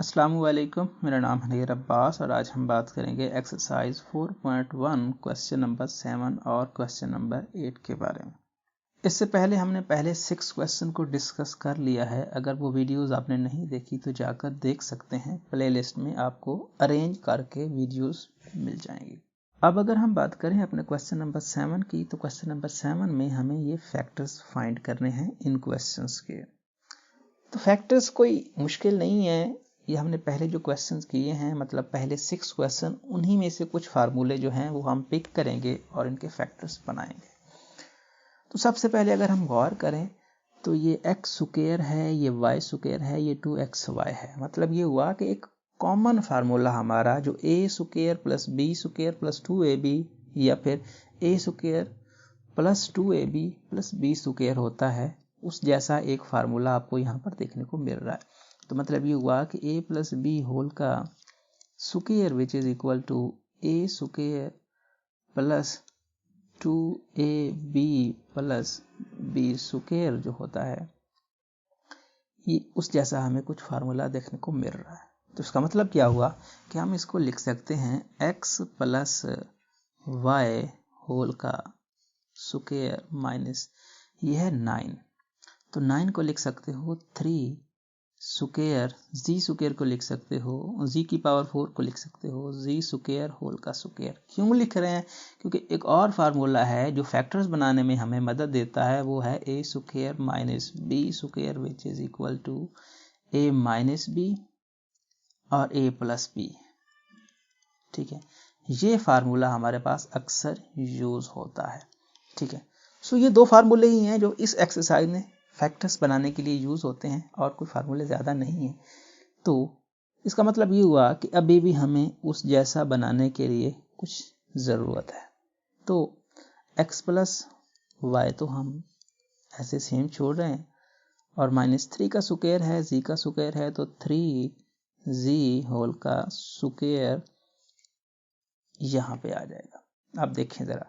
अस्सलामुअलैकुम, मेरा नाम हनीर अब्बास और आज हम बात करेंगे एक्सरसाइज 4.1 क्वेश्चन नंबर 7 और क्वेश्चन नंबर 8 के बारे में। इससे पहले हमने पहले 6 क्वेश्चन को डिस्कस कर लिया है। अगर वो वीडियोस आपने नहीं देखी तो जाकर देख सकते हैं, प्लेलिस्ट में आपको अरेंज करके वीडियोस मिल जाएंगी। अब अगर हम बात करें अपने क्वेश्चन नंबर 7 की, तो क्वेश्चन नंबर 7 में हमें ये फैक्टर्स फाइंड करने हैं इन क्वेश्चंस के। तो फैक्टर्स कोई मुश्किल नहीं है, ये हमने पहले जो क्वेश्चंस किए हैं, मतलब पहले 6 क्वेश्चन, उन्हीं में से कुछ फार्मूले जो हैं वो हम पिक करेंगे और इनके फैक्टर्स बनाएंगे। तो सबसे पहले अगर हम गौर करें तो ये एक्स स्क्वायर है, ये वाई स्क्वायर है, ये 2xy है। मतलब ये हुआ कि एक कॉमन फार्मूला हमारा जो a square plus b square plus 2ab या फिर a square plus 2ab plus b square होता है, उस जैसा एक फार्मूला आपको यहाँ पर देखने को मिल रहा है। तो मतलब ये हुआ कि a प्लस बी होल का square which is equal to a square plus 2ab plus b square जो होता है, ये उस जैसा हमें कुछ फार्मूला देखने को मिल रहा है। तो इसका मतलब क्या हुआ कि हम इसको लिख सकते हैं x प्लस वाई होल का स्क्वायर माइनस ये है 9, तो 9 को लिख सकते हो 3 स्क्वायर, जी स्क्वायर को लिख सकते हो, जी की पावर 4 को लिख सकते हो जी स्क्वायर होल का स्क्वायर। क्यों लिख रहे हैं? क्योंकि एक और फार्मूला है जो फैक्टर्स बनाने में हमें मदद देता है, वो है a square minus b square which is equal to a minus b और a प्लस बी। ठीक है, ये फार्मूला हमारे पास अक्सर यूज होता है। ठीक है, सो ये दो फार्मूले ही हैं जो इस एक्सरसाइज में फैक्टर्स बनाने के लिए यूज होते हैं और कोई फार्मूले ज़्यादा नहीं है। तो इसका मतलब ये हुआ कि अभी भी हमें उस जैसा बनाने के लिए कुछ ज़रूरत है। तो x प्लस वाई तो हम ऐसे सेम छोड़ रहे हैं, और -3 का स्क्वायर है, z का स्क्वायर है, तो 3z होल का स्क्वायर यहाँ पे आ जाएगा। आप देखें ज़रा,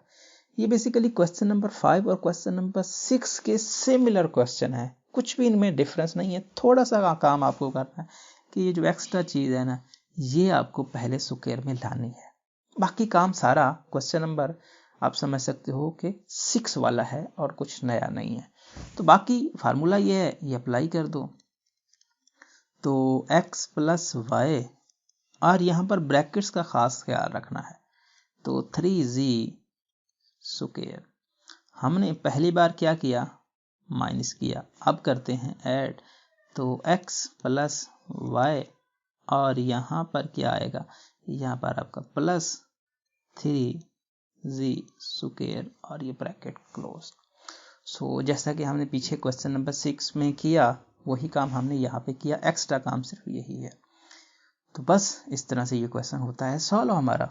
ये बेसिकली क्वेश्चन नंबर 5 और क्वेश्चन नंबर 6 के सिमिलर क्वेश्चन है, कुछ भी इनमें डिफरेंस नहीं है। थोड़ा सा काम आपको करना है कि ये जो एक्स्ट्रा चीज़ है ना, ये आपको पहले स्क्वायर में लानी है। बाकी काम सारा क्वेश्चन नंबर आप समझ सकते हो कि 6 वाला है और कुछ नया नहीं है। तो बाकी फार्मूला ये है, ये अप्लाई कर दो। तो x प्लस वाई, और यहाँ पर ब्रैकेट्स का खास ख्याल रखना है, तो 3z स्क्वायर हमने पहली बार क्या किया, माइनस किया, अब करते हैं ऐड। तो x प्लस वाई और यहाँ पर क्या आएगा, यहाँ पर आपका प्लस 3z स्क्वायर और ये ब्रैकेट क्लोज। सो जैसा कि हमने पीछे क्वेश्चन नंबर 6 में किया, वही काम हमने यहाँ पे किया, एक्स्ट्रा काम सिर्फ यही है। तो बस इस तरह से ये क्वेश्चन होता है सॉल्व हमारा।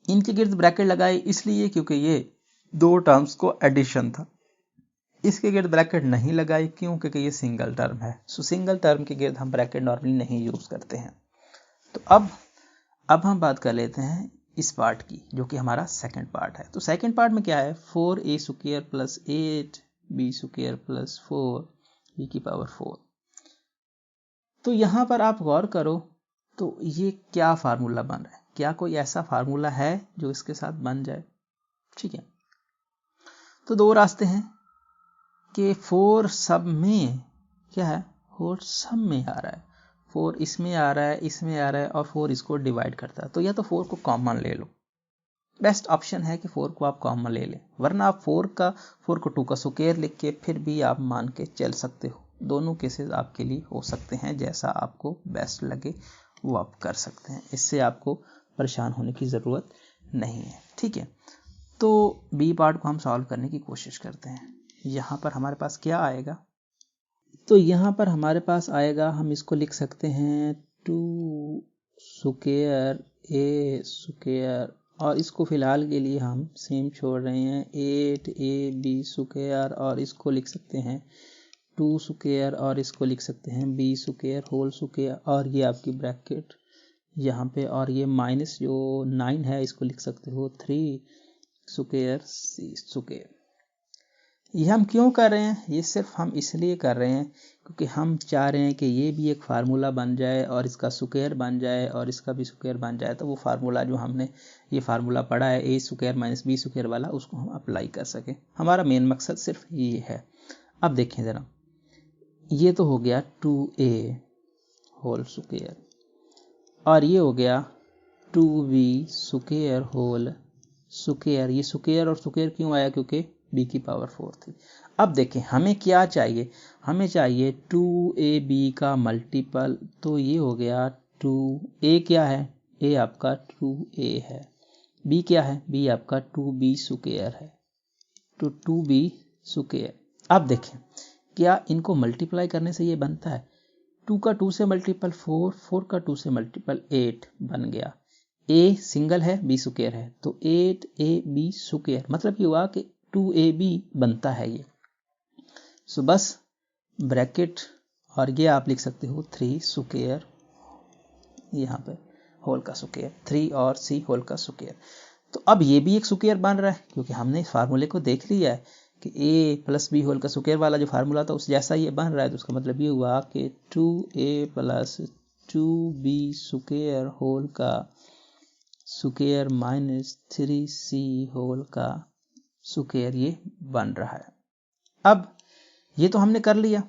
इनके गिर्द ब्रैकेट लगाए इसलिए क्योंकि ये दो टर्म्स को एडिशन था। इसके गिर्द ब्रैकेट नहीं लगाई क्यों? क्योंकि ये सिंगल टर्म है। सो सिंगल टर्म के गिर्द हम ब्रैकेट नॉर्मली नहीं यूज करते हैं। तो अब हम बात कर लेते हैं इस पार्ट की, जो कि हमारा सेकंड पार्ट है। तो सेकंड पार्ट में क्या है, 4a square plus 8b square plus 4b की पावर 4। तो यहां पर आप गौर करो, तो ये क्या फार्मूला बन रहा है? क्या कोई ऐसा फार्मूला है जो इसके साथ बन जाए? ठीक है, तो दो रास्ते हैं कि 4 सब में क्या है, 4 सब में आ रहा है, 4 इसमें आ रहा है, इसमें आ रहा है, और 4 इसको डिवाइड करता है। तो या तो 4 को कॉमन ले लो, बेस्ट ऑप्शन है कि 4 को आप कॉमन ले लें, वरना आप 4 को 2 का स्क्वायर लिख के फिर भी आप मान के चल सकते हो। दोनों केसेस आपके लिए हो सकते हैं, जैसा आपको बेस्ट लगे वो आप कर सकते हैं। इससे आपको परेशान होने की ज़रूरत नहीं है। ठीक है, तो बी पार्ट को हम सॉल्व करने की कोशिश करते हैं। यहाँ पर हमारे पास क्या आएगा, तो यहाँ पर हमारे पास आएगा, हम इसको लिख सकते हैं 2 स्क्वायर a स्क्वायर, और इसको फिलहाल के लिए हम सेम छोड़ रहे हैं 8ab स्क्वायर, और इसको लिख सकते हैं 2 स्क्वायर, और इसको लिख सकते हैं b स्क्वायर होल स्क्वायर, और ये आपकी ब्रैकेट यहाँ पे, और ये माइनस जो 9 है इसको लिख सकते हो 3 स्क्वायर c स्क्वायर। ये हम क्यों कर रहे हैं, ये सिर्फ हम इसलिए कर रहे हैं क्योंकि हम चाह रहे हैं कि ये भी एक फार्मूला बन जाए और इसका स्क्वायर बन जाए और इसका भी स्क्वायर बन जाए, तो वो फार्मूला जो हमने ये फार्मूला पढ़ा है ए स्क्वायर माइनस बी स्क्वायर वाला, उसको हम अप्लाई कर सकें। हमारा मेन मकसद सिर्फ ये है। अब देखें ज़रा, ये तो हो गया 2a होल स्क्वायर और ये हो गया 2b स्क्वायर होल स्क्वायर। ये स्क्वायर और स्क्वायर क्यों आया, क्योंकि b की पावर 4 थी। अब देखें हमें क्या चाहिए, हमें चाहिए 2ab का मल्टीपल, तो ये हो गया 2a क्या है, a आपका 2a है, b क्या है, b आपका 2b स्क्वायर है, तो 2b स्क्वायर। अब देखें क्या इनको मल्टीप्लाई करने से ये बनता है, 2 का 2 से मल्टीपल 4, 4 का 2 से मल्टीपल 8 बन गया। a सिंगल है, b स्क्वायर है, तो 8ab स्क्वायर, मतलब ये हुआ कि 2ab बनता है ये। सो बस ब्रैकेट और ये आप लिख सकते हो 3 स्क्वायर, यहाँ पे होल का स्क्वायर, 3 और c होल का स्क्वायर। तो अब ये भी एक स्क्वायर बन रहा है क्योंकि हमने इस फार्मूले को देख लिया है कि a प्लस बी होल का स्क्वायर वाला जो फार्मूला था उस जैसा ये बन रहा है। तो उसका मतलब ये हुआ कि 2a plus 2b square whole का स्क्वायर माइनस 3c होल का स्क्वायर ये बन रहा है। अब ये तो हमने कर लिया।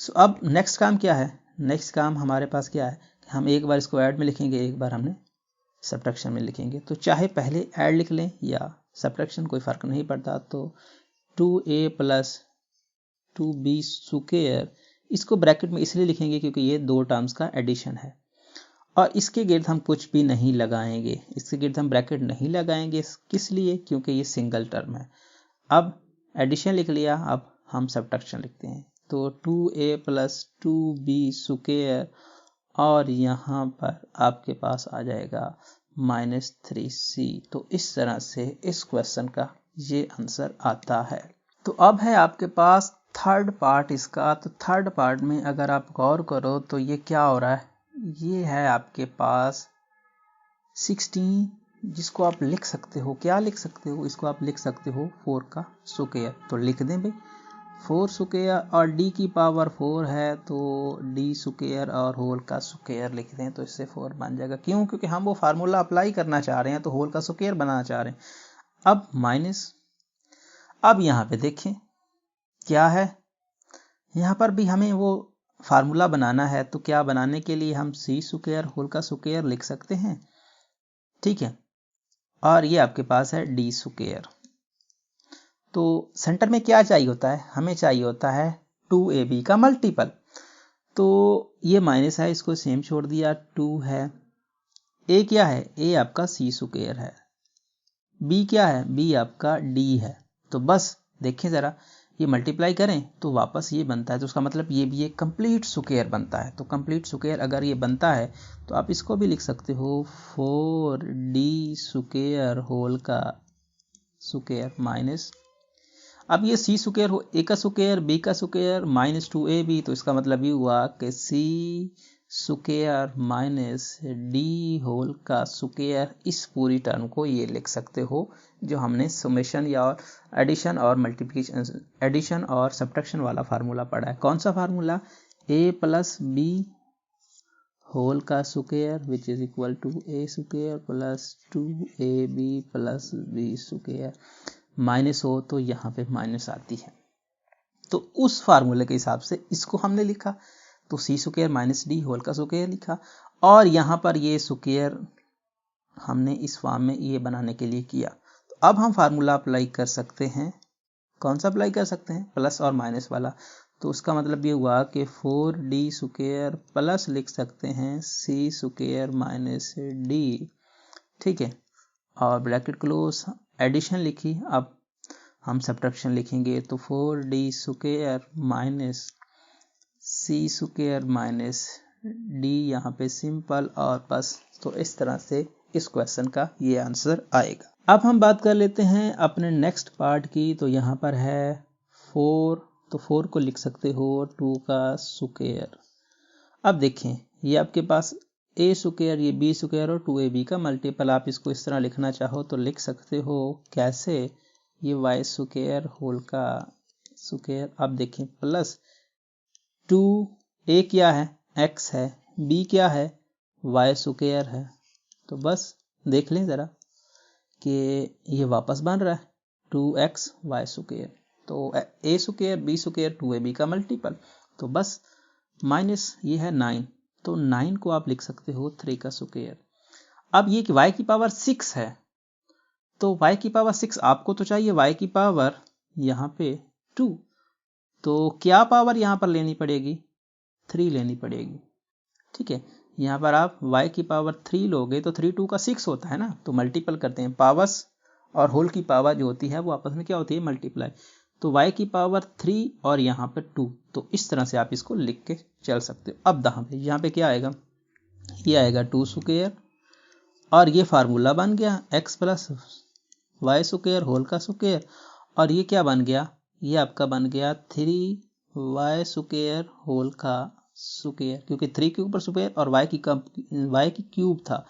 सो अब नेक्स्ट काम क्या है, नेक्स्ट काम हमारे पास क्या है कि हम एक बार इसको ऐड में लिखेंगे, एक बार हमने सब्ट्रैक्शन में लिखेंगे। तो चाहे पहले ऐड लिख लें या सब्ट्रैक्शन, कोई फर्क नहीं पड़ता। तो 2a प्लस 2b स्क्वायर, इसको ब्रैकेट में इसलिए लिखेंगे क्योंकि ये दो टर्म्स का एडिशन है और इसके गिर्द हम कुछ भी नहीं लगाएंगे, इसके गिर्द हम ब्रैकेट नहीं लगाएंगे। किस लिए, क्योंकि ये सिंगल टर्म है। अब एडिशन लिख लिया, अब हम सब्ट्रैक्शन लिखते हैं। तो 2a प्लस 2b स्क्वायर और यहाँ पर आपके पास आ जाएगा माइनस 3c। तो इस तरह से इस क्वेश्चन का ये आंसर आता है। तो अब है आपके पास थर्ड पार्ट इसका। तो थर्ड पार्ट में अगर आप गौर करो तो ये क्या हो रहा है, ये है आपके पास 16, जिसको आप लिख सकते हो, क्या लिख सकते हो, इसको आप लिख सकते हो 4 का स्क्वायर। तो लिख दें भाई 4 स्क्वायर और d की पावर 4 है तो d स्क्वायर और होल का स्क्वायर लिख दें, तो इससे 4 बन जाएगा। क्यों, क्योंकि हम वो फार्मूला अप्लाई करना चाह रहे हैं, तो होल का स्क्वायर बनाना चाह रहे हैं। अब माइनस, अब यहाँ पे देखें क्या है, यहाँ पर भी हमें वो फार्मूला बनाना है। तो क्या बनाने के लिए हम c स्क्वायर होल का स्क्वायर लिख सकते हैं, ठीक है, और ये आपके पास है d स्क्वायर। तो सेंटर में क्या चाहिए होता है, हमें चाहिए होता है 2ab का मल्टीपल। तो ये माइनस है, इसको सेम छोड़ दिया, 2 है, a क्या है, a आपका c स्क्वायर है, b क्या है, b आपका d है। तो बस देखें ज़रा, ये मल्टीप्लाई करें तो वापस ये बनता है, तो उसका मतलब ये भी एक कंप्लीट स्क्वायर बनता है। तो कंप्लीट स्क्वायर अगर ये बनता है तो आप इसको भी लिख सकते हो 4d स्क्वायर होल का स्क्वायर माइनस, अब ये c स्क्वायर हो, a का स्क्वायर b का स्क्वायर माइनस 2ab, तो इसका मतलब ये हुआ कि c square minus d whole का स्क्वायर। इस पूरी टर्म को ये लिख सकते हो जो हमने समेशन या एडिशन और मल्टीप्लिकेशन, एडिशन और सब्ट्रैक्शन वाला फार्मूला पढ़ा है। कौन सा formula, a plus b whole का square which is equal to a square plus 2ab plus b square, minus हो तो यहाँ पे माइनस आती है। तो उस फार्मूले के हिसाब से इसको हमने लिखा, तो c square minus d whole का स्क्वायर लिखा, और यहाँ पर ये स्क्वायर हमने इस फॉर्म में ये बनाने के लिए किया। तो अब हम फार्मूला अप्लाई कर सकते हैं, कौन सा अप्लाई कर सकते हैं, प्लस और माइनस वाला। तो उसका मतलब ये हुआ कि 4d स्क्वायर प्लस लिख सकते हैं c स्क्वायर माइनस डी, ठीक है, और ब्रैकेट क्लोज, एडिशन लिखी। अब हम सब्ट्रैक्शन लिखेंगे, तो 4d square minus c square minus d, यहाँ पे सिंपल, और बस। तो इस तरह से इस क्वेश्चन का ये आंसर आएगा। अब हम बात कर लेते हैं अपने नेक्स्ट पार्ट की। तो यहाँ पर है 4, तो 4 को लिख सकते हो 2 का स्क्वायर। अब देखें ये आपके पास a स्क्वायर, ये b स्क्वायर और 2ab का मल्टीपल। आप इसको इस तरह लिखना चाहो तो लिख सकते हो, कैसे ये वाई स्क्वायर होल का स्क्वायर, अब देखें प्लस 2a क्या है x है, b क्या है वाई स्क्वायर है। तो बस देख लें ज़रा कि ये वापस बन रहा है 2x वाई स्क्वायर, तो a square b square 2ab का मल्टीपल, तो बस माइनस ये है 9, तो 9 को आप लिख सकते हो 3 का स्क्वायर। अब ये कि y की पावर 6 है, तो y की पावर 6 आपको तो चाहिए y की पावर यहाँ पे 2, तो क्या पावर यहाँ पर लेनी पड़ेगी 3 लेनी पड़ेगी। ठीक है, यहाँ पर आप y की पावर 3 लोगे तो 3 2 का 6 होता है ना, तो मल्टीपल करते हैं, पावर्स और होल की पावर जो होती है वो आपस में क्या होती है मल्टीप्लाई, तो y की पावर 3 और यहाँ पर 2, तो इस तरह से आप इसको लिख के चल सकते हो। अब यहाँ पे क्या आएगा, ये आएगा 2 स्क्वायर और ये फार्मूला बन गया x plus y square whole का स्क्वायर, और ये क्या बन गया, ये आपका बन गया 3y स्क्वायर होल का स्क्वायर, क्योंकि 3 के ऊपर स्क्वायर और y की क्यूब था,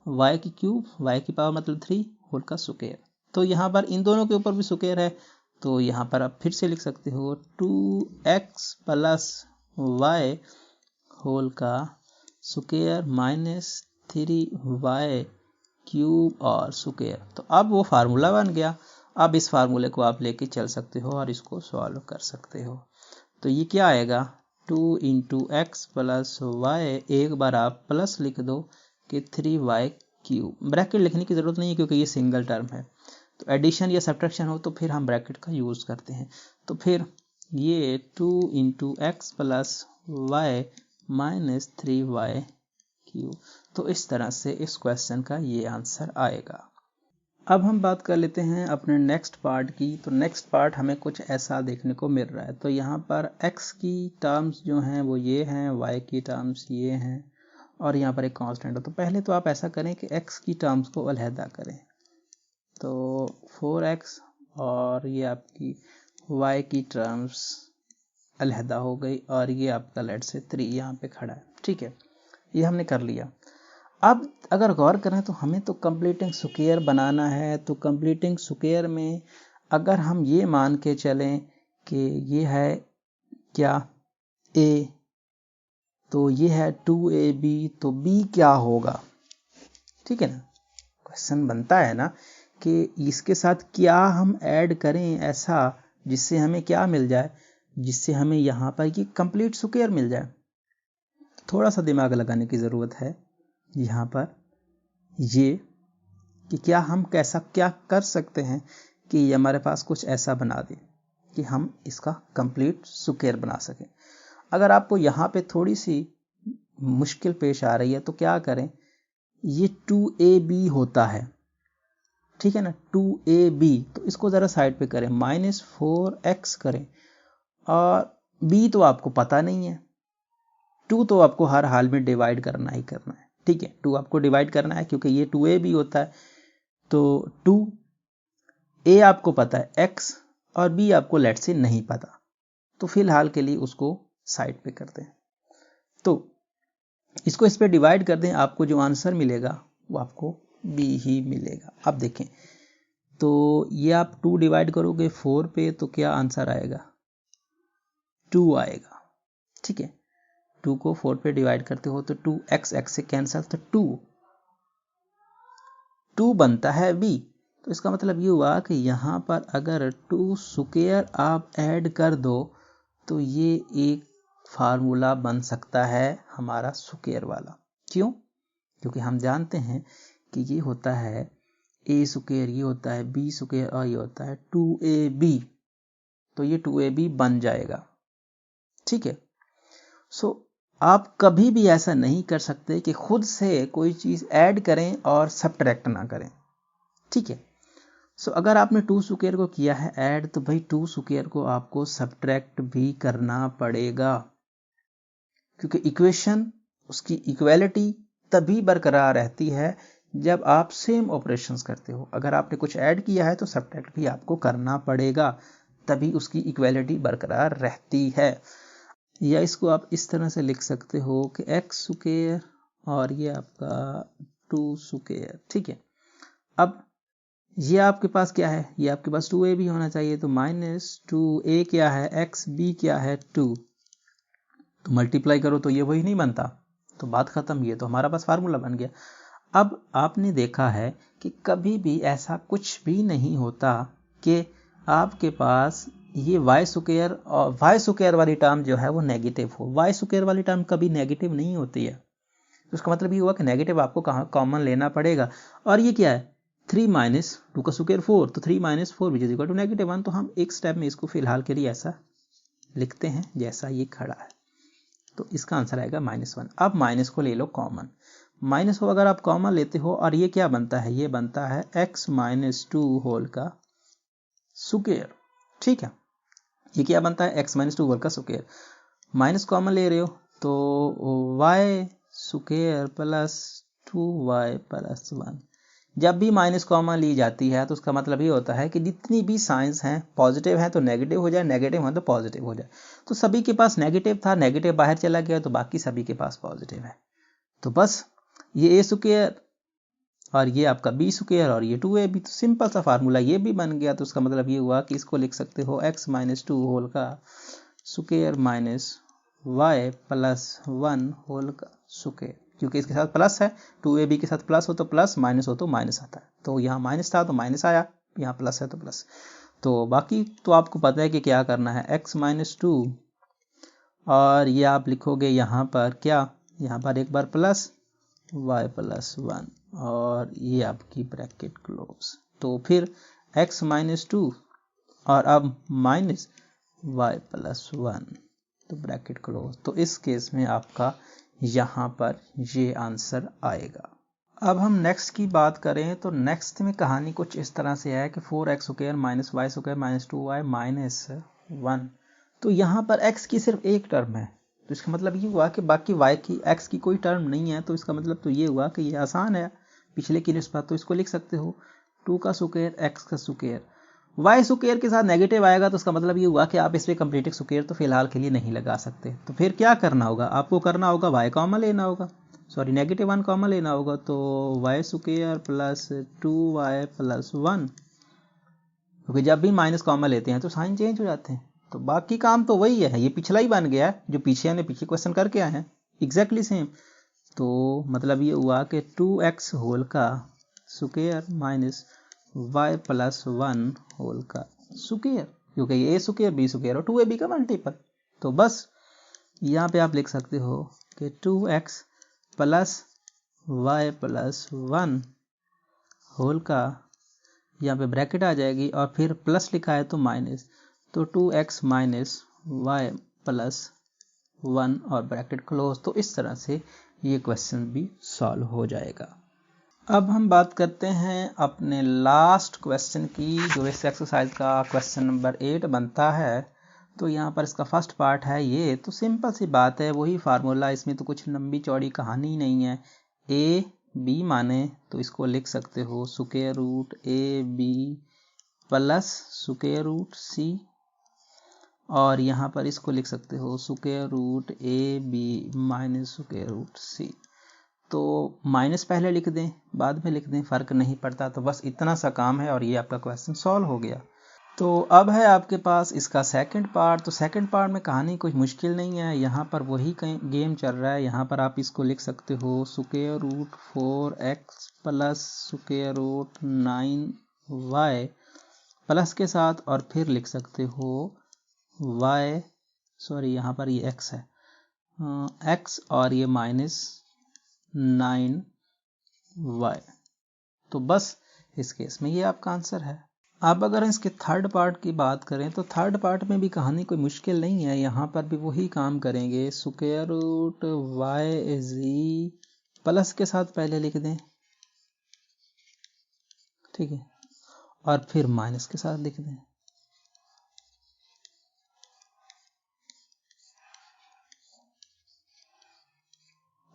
y की क्यूब y की पावर मतलब 3 होल का स्क्वायर, तो यहाँ पर इन दोनों के ऊपर भी स्क्वायर है, तो यहाँ पर आप फिर से लिख सकते हो 2x प्लस वाई होल का स्क्वायर माइनस 3y क्यूब और स्क्वायर, तो अब वो फार्मूला बन गया। अब इस फार्मूले को आप लेके चल सकते हो और इसको सॉल्व कर सकते हो। तो ये क्या आएगा 2 इंटू एक्स प्लस वाई, एक बार आप प्लस लिख दो कि 3y क्यूब, ब्रैकेट लिखने की ज़रूरत नहीं है क्योंकि ये सिंगल टर्म है, तो एडिशन या सब्ट्रैक्शन हो तो फिर हम ब्रैकेट का यूज़ करते हैं। तो फिर ये 2 into x plus y minus 3y cube, तो इस तरह से इस क्वेश्चन का ये आंसर आएगा। अब हम बात कर लेते हैं अपने नेक्स्ट पार्ट की। तो नेक्स्ट पार्ट हमें कुछ ऐसा देखने को मिल रहा है, तो यहाँ पर x की टर्म्स जो हैं वो ये हैं, y की टर्म्स ये हैं और यहाँ पर एक कांस्टेंट है। तो पहले तो आप ऐसा करें कि x की टर्म्स को अलहदा करें, तो 4x और ये आपकी y की टर्म्स अलहदा हो गई और ये आपका लेट से 3 यहाँ पे खड़ा है। ठीक है, ये हमने कर लिया। अब अगर गौर करें तो हमें तो कंप्लीटिंग स्क्वायर बनाना है, तो कंप्लीटिंग स्क्वायर में अगर हम ये मान के चलें कि ये है क्या a, तो ये है 2ab, तो b क्या होगा। ठीक है ना, क्वेश्चन बनता है ना कि इसके साथ क्या हम ऐड करें ऐसा जिससे हमें क्या मिल जाए, जिससे हमें यहाँ पर ये कंप्लीट स्क्वायर मिल जाए। थोड़ा सा दिमाग लगाने की ज़रूरत है यहाँ पर ये कि क्या हम कैसा क्या कर सकते हैं कि ये हमारे पास कुछ ऐसा बना दे कि हम इसका कंप्लीट स्क्वायर बना सकें। अगर आपको यहाँ पे थोड़ी सी मुश्किल पेश आ रही है तो क्या करें, ये 2ab होता है, ठीक है ना, 2ab, तो इसको ज़रा साइड पे करें, -4x करें और b तो आपको पता नहीं है, 2 तो आपको हर हाल में डिवाइड करना ही करना है। ठीक है, 2 आपको डिवाइड करना है क्योंकि ये 2ab होता है, तो 2a आपको पता है x और b आपको लेट से नहीं पता, तो फिलहाल के लिए उसको साइड पे करते हैं। तो इसको इस पे डिवाइड कर दें, आपको जो आंसर मिलेगा वो आपको b ही मिलेगा। अब देखें तो ये आप 2 डिवाइड करोगे 4 पे तो क्या आंसर आएगा 2 आएगा। ठीक है, 2 को 4 पे डिवाइड करते हो तो 2x x से कैंसिल, तो 2 बनता है b। तो इसका मतलब ये हुआ कि यहाँ पर अगर 2 स्क्वायर आप ऐड कर दो तो ये एक फार्मूला बन सकता है हमारा स्क्वायर वाला। क्यों? क्योंकि हम जानते हैं कि ये होता है a स्क्वायर, ये होता है b स्क्वायर और ये होता है 2ab, तो ये 2ab बन जाएगा। ठीक है, सो आप कभी भी ऐसा नहीं कर सकते कि खुद से कोई चीज़ ऐड करें और सब्ट्रैक्ट ना करें। ठीक है, सो अगर आपने 2 स्क्वायर को किया है ऐड, तो भाई 2 स्क्वायर को आपको सब्ट्रैक्ट भी करना पड़ेगा, क्योंकि इक्वेशन उसकी इक्वालिटी तभी बरकरार रहती है जब आप सेम ऑपरेशंस करते हो। अगर आपने कुछ ऐड किया है तो सब्ट्रैक्ट भी आपको करना पड़ेगा, तभी उसकी इक्वालिटी बरकरार रहती है। या इसको आप इस तरह से लिख सकते हो कि x स्क्वायर और ये आपका 2 स्क्वायर। ठीक है, अब ये आपके पास क्या है, ये आपके पास 2a भी होना चाहिए, तो -2a क्या है x, b क्या है 2, तो मल्टीप्लाई करो तो ये वही नहीं बनता, तो बात खत्म, ये तो हमारा पास फार्मूला बन गया। अब आपने देखा है कि कभी भी ऐसा कुछ भी नहीं होता कि आपके पास ये वाई स्क्वायर और वाई स्क्वायर वाली टर्म जो है वो नेगेटिव हो। वाई स्क्वायर वाली टर्म कभी नेगेटिव नहीं होती है, तो उसका मतलब ये हुआ कि नेगेटिव आपको कहाँ कॉमन लेना पड़ेगा। और ये क्या है 3 माइनस 2 का स्क्वायर 4, तो 3 माइनस 4 विच इज इक्वल टू -1, तो हम एक स्टेप में इसको फिलहाल के लिए ऐसा लिखते हैं जैसा ये खड़ा है, तो इसका आंसर आएगा -1। अब माइनस को ले लो कॉमन, माइनस को अगर आप कॉमन लेते हो और ये क्या बनता है, ये बनता है x - 2 होल का स्क्वायर, ठीक है, ये क्या बनता है x - 2 होल का स्क्वायर, माइनस कॉमन ले रहे हो तो y square plus 2y plus 1। जब भी माइनस कॉमन ली जाती है तो उसका मतलब ये होता है कि जितनी भी साइंस हैं पॉजिटिव हैं तो नेगेटिव हो जाए, नेगेटिव है तो पॉजिटिव हो जाए। तो सभी के पास नेगेटिव था, नेगेटिव बाहर चला गया, तो बाकी सभी के पास पॉजिटिव है। तो बस ये a स्क्वायर और ये आपका b स्क्वायर और ये 2ab, तो सिंपल सा फार्मूला ये भी बन गया। तो उसका मतलब ये हुआ कि इसको लिख सकते हो x - 2 होल का square minus y plus 1 whole का स्क्वायर, क्योंकि इसके साथ प्लस है, 2ab के साथ प्लस हो तो प्लस, माइनस हो तो माइनस आता है, तो यहाँ माइनस था तो माइनस आया, यहाँ प्लस है तो प्लस। तो बाकी तो आपको पता है कि क्या करना है, x - 2 और ये आप लिखोगे यहाँ पर क्या, यहाँ पर एक बार प्लस y प्लस 1 और ये आपकी ब्रैकेट क्लोज, तो फिर x - 2 और अब माइनस y प्लस 1, तो ब्रैकेट क्लोज। तो इस केस में आपका यहाँ पर ये आंसर आएगा। अब हम नेक्स्ट की बात करें तो नेक्स्ट में कहानी कुछ इस तरह से है कि 4x square minus y square minus 2y minus 1, तो यहाँ पर x की सिर्फ एक टर्म है, तो इसका मतलब ये हुआ कि बाकी y की x की कोई टर्म नहीं है, तो इसका मतलब तो ये हुआ कि ये आसान है पिछले की निस्बत, तो इसको लिख सकते हो 2 का स्क्वायर x का स्क्वायर, y स्क्वायर के साथ नेगेटिव आएगा, तो उसका मतलब ये हुआ कि आप इस पे कंप्लीट स्क्वायर तो फिलहाल के लिए नहीं लगा सकते। तो फिर क्या करना होगा, आपको करना होगा y कॉमन लेना होगा, सॉरी -1 कॉमन लेना होगा, तो y square plus 2y plus 1, क्योंकि जब भी माइनस कॉमन लेते हैं तो साइन चेंज हो जाते हैं। तो बाकी काम तो वही है, ये पिछला ही बन गया है जो पीछे हमने पिछले क्वेश्चन करके आए हैं, एग्जैक्टली सेम। तो मतलब ये हुआ कि 2x होल का square minus y plus 1 whole का स्क्वायर, क्योंकि ये a स्क्वायर b स्क्वायर और 2ab का मल्टीपल। तो बस यहाँ पे आप लिख सकते हो कि 2x plus y plus 1 whole का, यहाँ पे ब्रैकेट आ जाएगी और फिर प्लस लिखा है तो माइनस, तो 2x माइनस वाई प्लस 1 और ब्रैकेट क्लोज। तो इस तरह से ये क्वेश्चन भी सॉल्व हो जाएगा। अब हम बात करते हैं अपने लास्ट क्वेश्चन की, जो इस एक्सरसाइज का क्वेश्चन नंबर 8 बनता है। तो यहाँ पर इसका फर्स्ट पार्ट है ये, तो सिंपल सी बात है, वही फार्मूला, इसमें तो कुछ लंबी चौड़ी कहानी नहीं है। a b माने तो इसको लिख सकते हो square root a b plus square root c, और यहाँ पर इसको लिख सकते हो square root a b minus square root c. तो माइनस पहले लिख दें बाद में लिख दें, फर्क नहीं पड़ता, तो बस इतना सा काम है और ये आपका क्वेश्चन सॉल्व हो गया। तो अब है आपके पास इसका सेकंड पार्ट। तो सेकंड पार्ट में कहानी कुछ मुश्किल नहीं है, यहाँ पर वही गेम चल रहा है। यहाँ पर आप इसको लिख सकते हो स्क्वायर रूट 4x प्लस स्क्वायर रूट 9y प्लस के साथ, और फिर लिख सकते हो y, सॉरी यहाँ पर ये x है, x और ये माइनस 9y। तो बस इस केस में ये आपका आंसर है। अब अगर इसके थर्ड पार्ट की बात करें तो थर्ड पार्ट में भी कहानी कोई मुश्किल नहीं है, यहाँ पर भी वही काम करेंगे। Square root y z plus के साथ पहले लिख दें, ठीक है, और फिर माइनस के साथ लिख दें।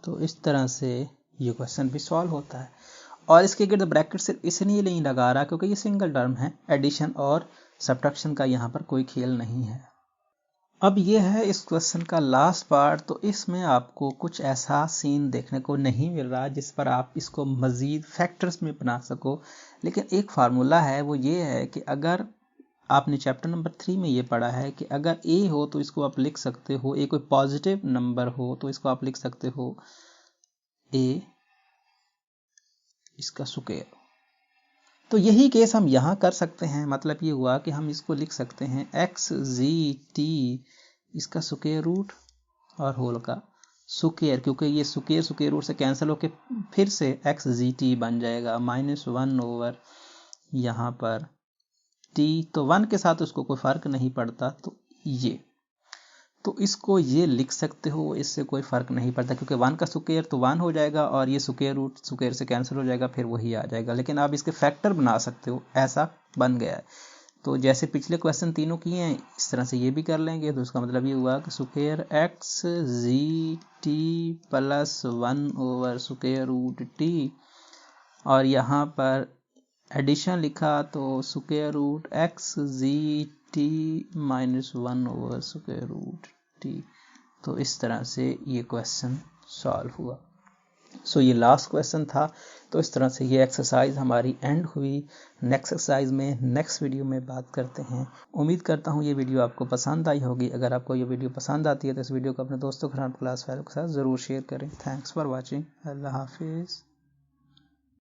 तो इस तरह से ये क्वेश्चन भी सॉल्व होता है। और इसके गिर्द ब्रैकेट सिर्फ इसलिए नहीं लगा रहा क्योंकि ये सिंगल टर्म है, एडिशन और सब्ट्रैक्शन का यहाँ पर कोई खेल नहीं है। अब ये है इस क्वेश्चन का लास्ट पार्ट। तो इसमें आपको कुछ ऐसा सीन देखने को नहीं मिल रहा जिस पर आप इसको मज़ीद फैक्टर्स में बना सको, लेकिन एक फार्मूला है, वो ये है कि अगर आपने चैप्टर नंबर 3 में ये पढ़ा है कि अगर ए हो तो इसको आप लिख सकते हो, ए कोई पॉजिटिव नंबर हो तो इसको आप लिख सकते हो ए इसका स्क्वायर। तो यही केस हम यहाँ कर सकते हैं। मतलब ये हुआ कि हम इसको लिख सकते हैं एक्स जी टी इसका स्क्वायर रूट और होल का स्क्वायर, क्योंकि ये स्क्वायर स्क्वायर रूट से कैंसिल होके फिर से एक्स जी टी बन जाएगा -1 ओवर यहाँ पर टी, तो 1 के साथ उसको कोई फर्क नहीं पड़ता। तो इसको ये लिख सकते हो, इससे कोई फर्क नहीं पड़ता क्योंकि 1 का स्क्वायर तो 1 हो जाएगा और ये स्क्वायर रूट स्क्वायर से कैंसिल हो जाएगा, फिर वही आ जाएगा। लेकिन आप इसके फैक्टर बना सकते हो, ऐसा बन गया है। तो जैसे पिछले क्वेश्चन तीनों किए हैं इस तरह से ये भी कर लेंगे। तो इसका मतलब ये हुआ कि square x g t plus 1 over square root t, और यहाँ पर एडिशन लिखा तो square root x g t -1 over square root t. तो इस तरह से ये क्वेश्चन सॉल्व हुआ। सो ये लास्ट क्वेश्चन था। तो इस तरह से ये एक्सरसाइज हमारी एंड हुई। नेक्स्ट एक्सरसाइज में नेक्स्ट वीडियो में बात करते हैं। उम्मीद करता हूँ ये वीडियो आपको पसंद आई होगी। अगर आपको ये वीडियो पसंद आती है तो इस वीडियो को अपने दोस्तों क्लास वालों के साथ ज़रूर शेयर करें। Thanks for watching. अल्लाह हाफिज़।